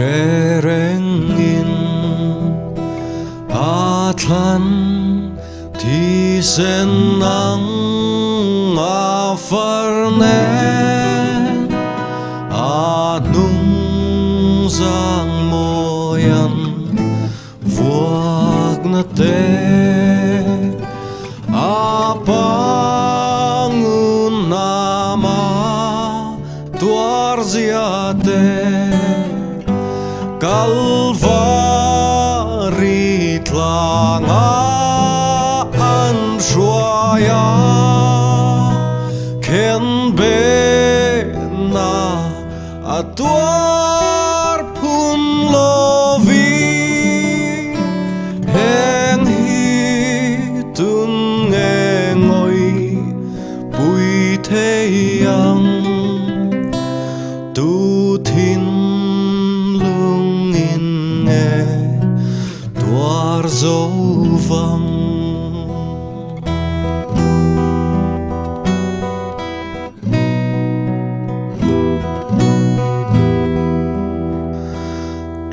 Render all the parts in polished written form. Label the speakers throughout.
Speaker 1: rerengin atlan ti senang afarnen anung giang moyan vuak na te apangun nama tuarziate Kalvari tlanga anshuaya ken bena atuar pun lovi heng hitun ngengoi bui theyang tu thin Tuar dấu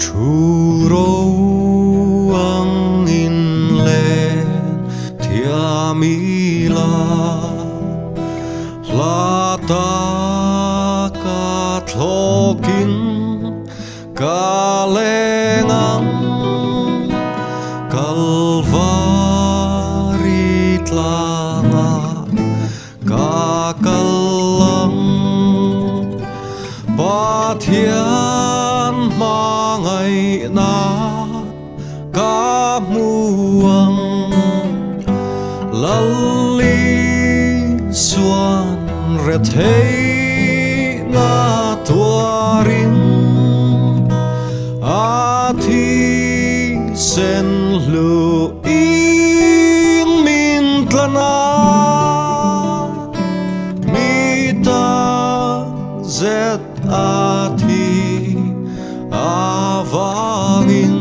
Speaker 1: Chu râu ang in lên thia mi la ta ka thlokin ka lengang Kalvari tlanga kakalang Pathian mangai na kamuang Lalli suan rethei na tuarin Athi sen lu in min tlana mita zet athi avangin